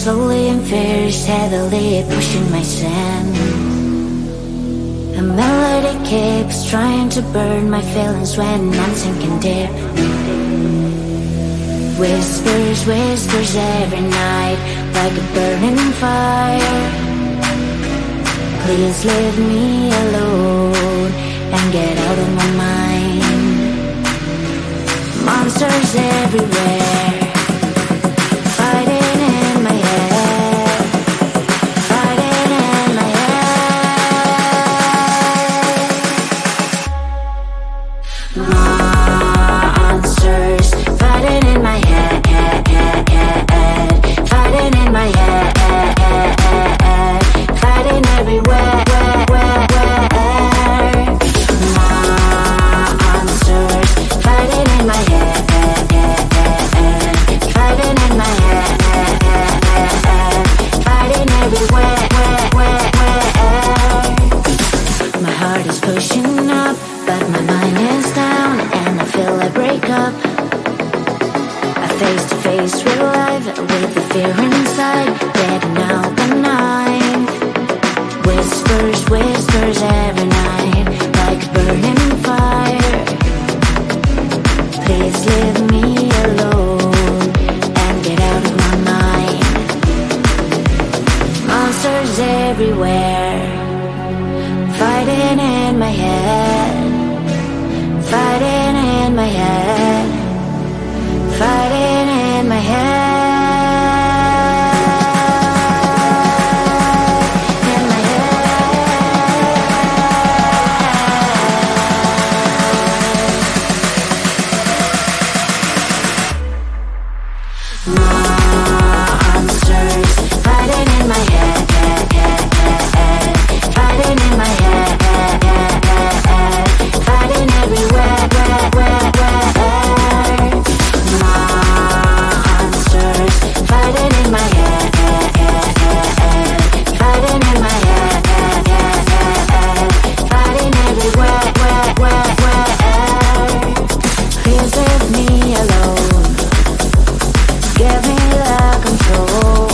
slowly and fierce, heavily pushing my sin. The melody keeps trying to burn my feelings when I'm sinking deep. Whispers, whispers every night, like a burning fire. Please leave me alone and get out of my mind. Monsters everywhere, fighting in my head, fighting in my head. Monsters fighting in my head, fighting in my head, fighting everywhere. Monsters fighting in my head, fighting in my head, fighting everywhere. My heart is pushing up, but my mind is down, and I feel I break up. I face to face with life, with the fear inside, getting out the night. Whispers, whispers every night, like a burning fire. Please leave me alone and get out of my mind. Monsters everywhere, fighting in my head, fighting in my head, fighting in my head. Monsters fighting in my head, fighting in my head, fighting everywhere. Monsters fighting in my head, fighting in my head, fighting everywhere. Please leave me alone, give me the control.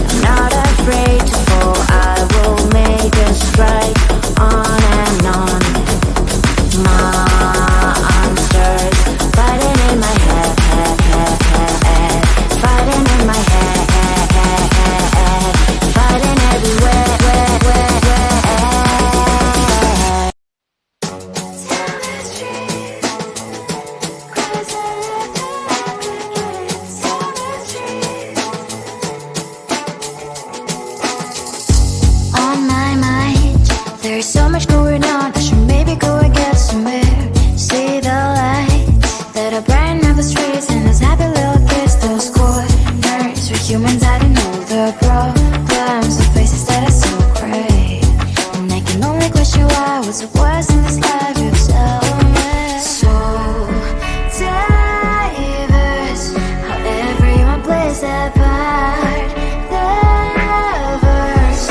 I'm not afraid to fall, I will make a strike on and on. Monsters fighting in my head, fighting in my head, fighting everywhere. On my mind, there's so much going on, I should maybe go and get somewhere. See the lights that are brighten up the streets, and those happy little kids, those corners where humans hiding all the problems, the faces that are so gray. And I can only question why, what's the worst in this life, you tell me. So diverse, how everyone plays their part. Lovers,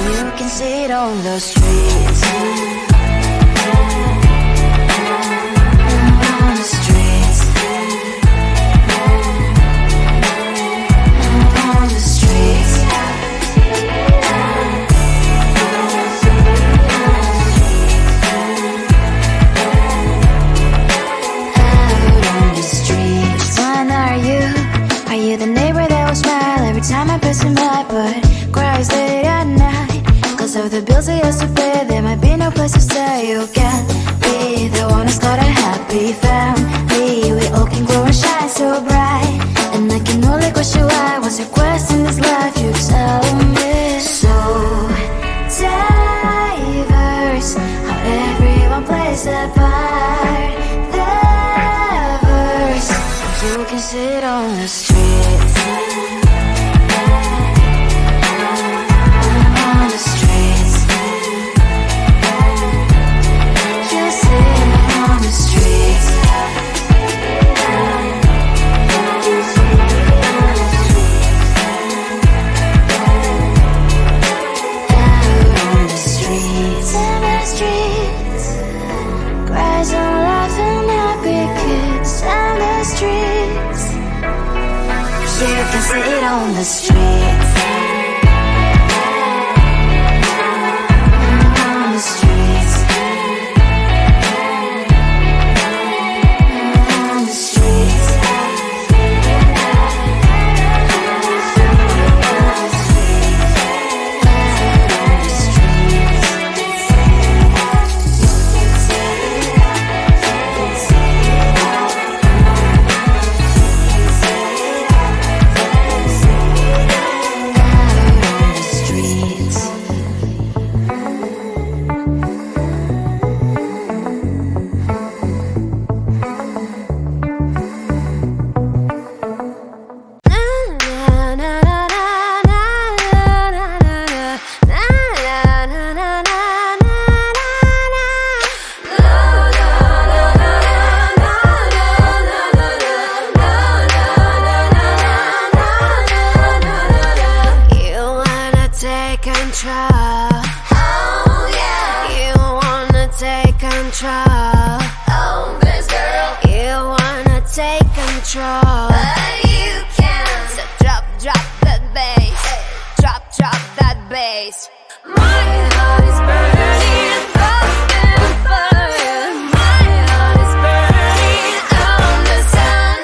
you can see it on the streets. On the streets. On the streets. Out on the streets. When are you? Are you the neighbor that will smile every time I pass him by, but cries late at night 'cause of the bills he has to take control. Oh yeah. You wanna take control. Oh, this girl. You wanna take control, but you can't. So drop that bass. Hey. Drop that bass. My heart is burning, open fire. My heart is burning on the sun.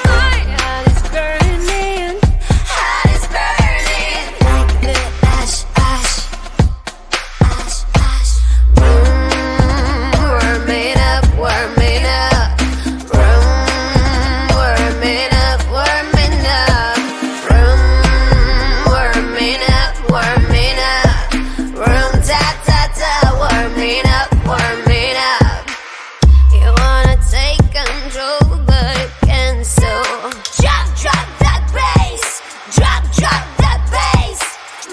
My heart is burning, heart is burning like the ash, ash, ash, ash. Warming up, warming up. Warming up, warming up. Warming up, warming up. Room ta ta ta, warming up, warming up. You wanna take control, but you can't. So drop that bass, drop that bass.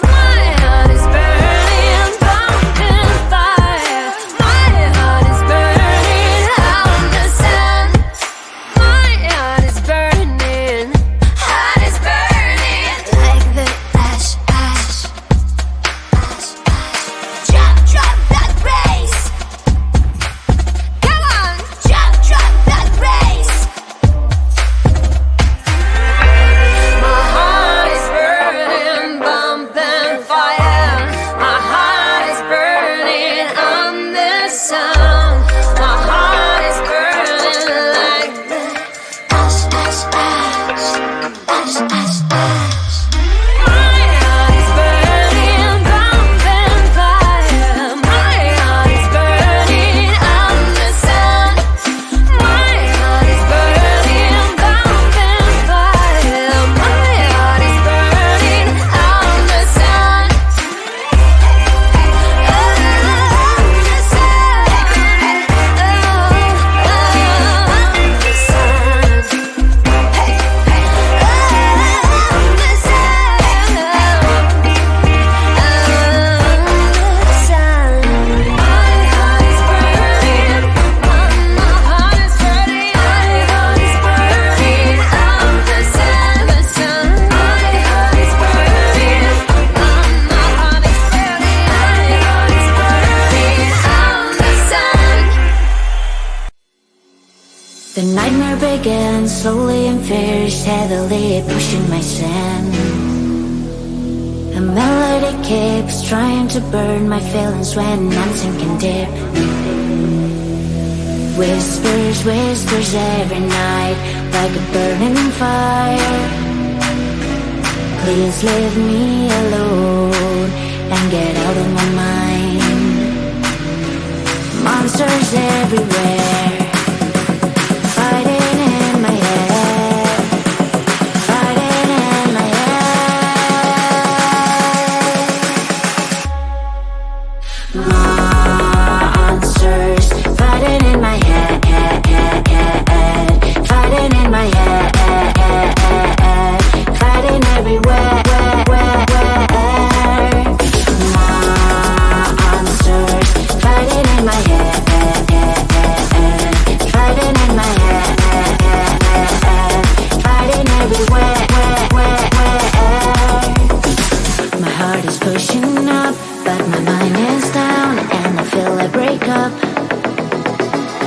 My heart is burning, pumping fire. My heart is burning on the sun. My heart is burning, heart is burning like the ash, ash, ash, ash. Drop that bass. Come on, drop that bass. My heart is burning, bumping fire. My heart is burning on the sun. My heart is burning like the ash, ash, ash, ash, ash, ash. My heart is burning, bumping fire. My heart is burning on the sun. My heart is burning, bumping fire. My heart is burning on the sun. The nightmare begins slowly and fierce, heavily pushing my sin. The melody keeps trying to burn my feelings when I'm sinking deep. Whispers, whispers every night, like a burning fire. Please leave me alone and get out of my mind. Monsters everywhere, fighting in my head, fighting in my head. Monsters fighting in my head, fighting in my head, fighting everywhere. Monsters fighting in my head, fighting in my head, fighting everywhere. My heart is pushing up, but my mind is down, and I feel a breakup.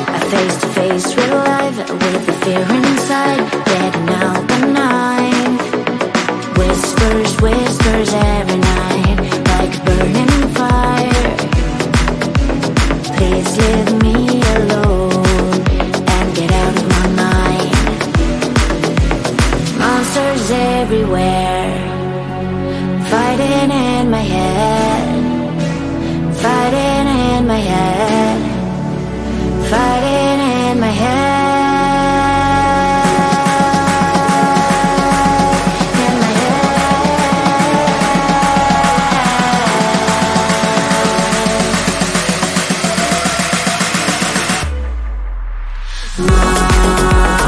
A face-to-face real life with the fear inside, getting out the night. Whispers, whispers every night, like a burning fire. Please leave me alone and get out of my mind. Monsters everywhere, fighting in my head, fighting in my head, fighting in my head.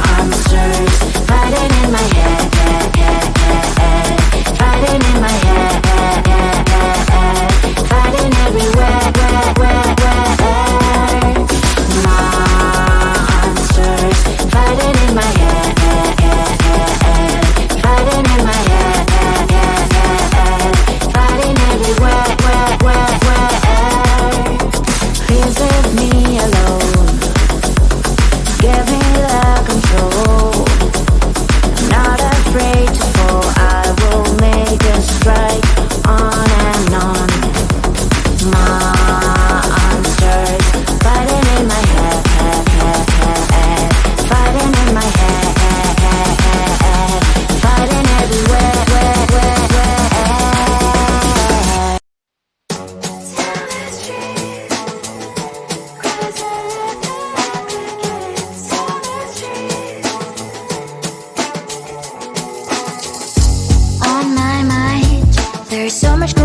Monsters fighting in my head, fighting in my head, fighting everywhere. Monsters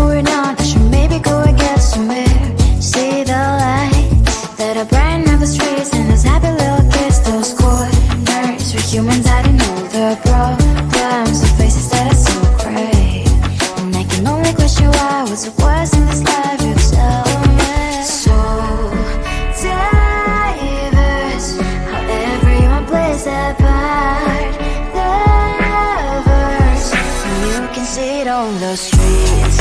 going on, I should maybe go and get somewhere. See the lights that are bright on the streets, and those happy little kids, those corners where humans hiding all the problems, the faces that are so gray. And I can only question why, what's the worst in this life, you tell me. So diverse, how everyone plays their part. Lovers, and you can see it on the streets.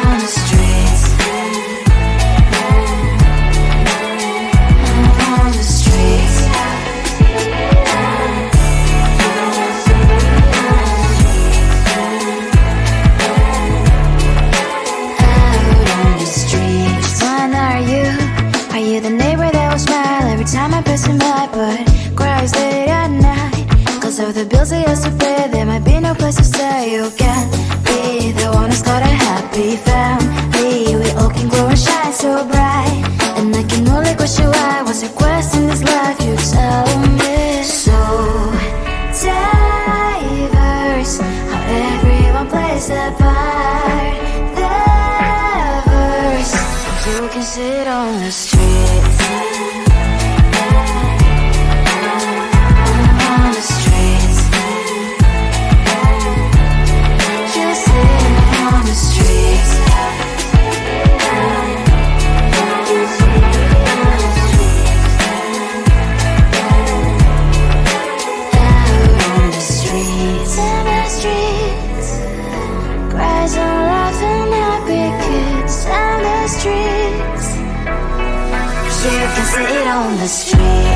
On the streets. On the streets. Are you the neighbor that will smile every time I pass him by, but cries late at night? Cause of the bills he has to pay, there might be no place to stay. You can be the one who's got a happy family. We all can glow and shine so bright, and I can only question why, what's the quest in this life, you tell me. So diverse, how everyone plays their part. You can sit on the streets. On the streets. You sit on the streets. Out on the streets. On the streets. Cries and laughing happy kids. On the streets. You can sit on the street.